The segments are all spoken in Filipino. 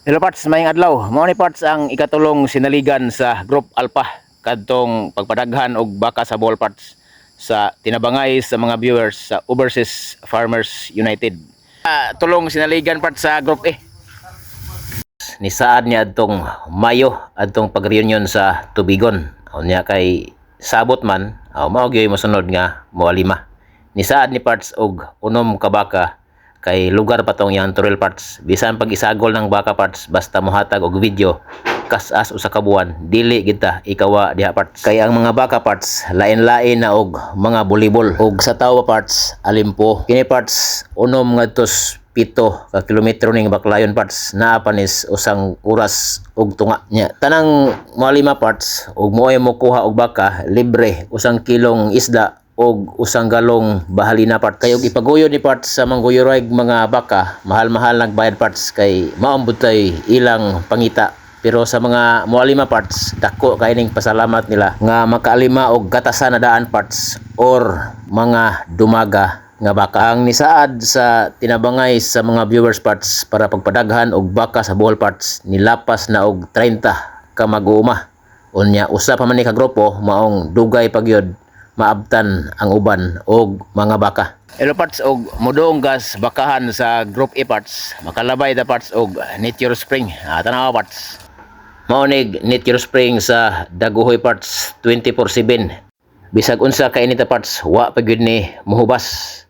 Hello parts, mayong adlaw. Mao ni parts ang ikatulong sinaligan sa Group Alpha kadtong pagpadaghan og baka sa ball parts sa tinabangay sa mga viewers sa Overseas Farmers United. Tulong sinaligan parts sa Group A. Ni saad niya adtong Mayo adtong pag-reunion sa Tubigon. Unya kay sabot man, mao gyud mosunod nga moalima. Ni saad ni parts og unom ka baka kay lugar pa tong yang turil parts. Bisan pag isagol ng baka parts basta mohatag og video kas-as usa ka buwan dili kita ikawa diha parts. Kay ang mga baka parts lain-lain na og mga bulibol og sa tawo parts alimpo. Kini parts unom ngadtos 7 ka kilometro ning Baclayon parts naa panis usang oras og tunga nya. Tanang mga 5 parts og moay mo kuha og baka libre usang kilong isda og usang galong bahalina part. Kay og ipaguyod ni parts sa mangguyurayg mga baka mahal-mahal nagbayad parts kay maambutay ilang pangita. Pero sa mga moalima parts dako kay ning pasalamat nila nga makaalima og gatasan na daan parts or mga dumaga nga baka. Ang nisaad sa tinabangay sa mga viewers parts para pagpadaghan og baka sa ball parts nilapas na og 30 ka mag-uuma. Unya usa pa man ni ka grupo maong dugay pagyod maabtan ang uban og mga baka. Hello parts og modong gas bakahan sa Group A parts. Makalabay da parts og Nature Spring. Tanawa parts. Maonig Nature Spring sa Daguhoy parts 24/7. Bisag unsa ka inita parts wa pa gyud ni mohubas.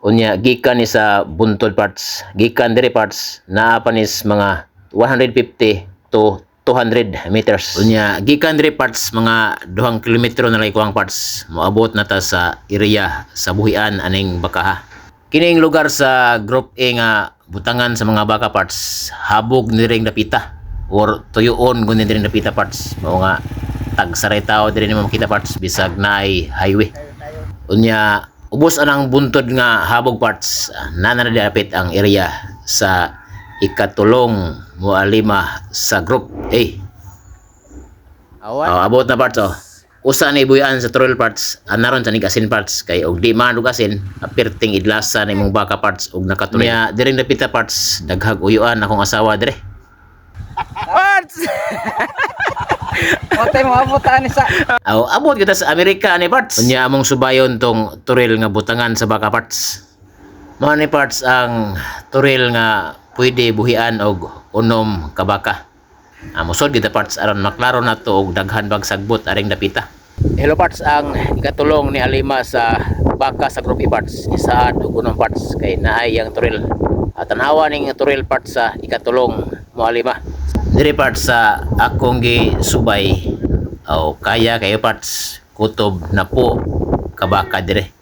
Unya gikan ni sa buntod parts. Gikan diri parts naa panis mga 150 to 200 meters. Unya gikan diri parts mga 2 kilometro na lay kuang parts moabot na ta sa area sa buhian aning bakaha. Kining lugar sa Group A nga butangan sa mga baka parts habog ni ring dapita or tuyoon gunin diri dapita parts. Mao nga tagsaray tao diri ni makita parts bisag naay highway. Unya ubos anang buntod nga habog parts nana na dapit ang area sa ikatulong moalima sa Group A. Abot na parts usa ni buyan sa turil parts anaron sa nigasin parts kay og di man ugasin apirting idlasa ni mong baka parts og nakatuloy. Nya diring dapita parts daghag uyuan akong asawa dire. Parts. Otay mo abutan sa Abot kita sa Amerika ni parts. Unya among subayon tong turil nga butangan sa baka parts. Mao ni parts ang turil nga pwede buhian og unom ka baka. Musod kita parts aron maklaro nato og daghan bag sagbot aring dapita. Hello parts, ang ikatulong ni Alima sa baka sa Group A parts isaad og unom parts kay naay ang turil. Tanawa ning turil parts sa ikatulong mo Alima. Diri parts sa akong gisubay kaya kayo parts kutob na po ka baka dire.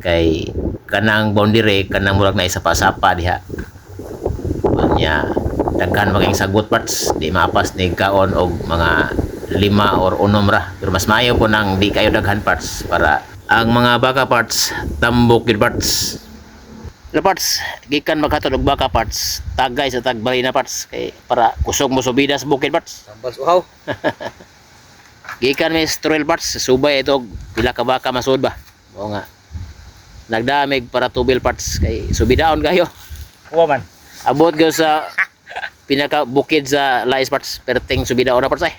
Kay kanang boundary kanang murag na isapa-sapa diha. Nya daghan maging sagot parts di mapas ni kaon og mga 5 or 6 ra, pero mas maayo po nang di kayo daghan parts para ang mga baka parts tambok gid parts. Na parts gikan maghatod og baka parts tagay sa tagbali na parts kay para kusog mo subidas bukid parts. tambal uhaw. Gikan may trail parts subay ito og pila ka baka masud ba. Oo nga nagdamig para tubil parts kay subidaon kayo. Wa man. Abot gyud sa pinaka bukid sa Lais parts perting subidaon na parts ay.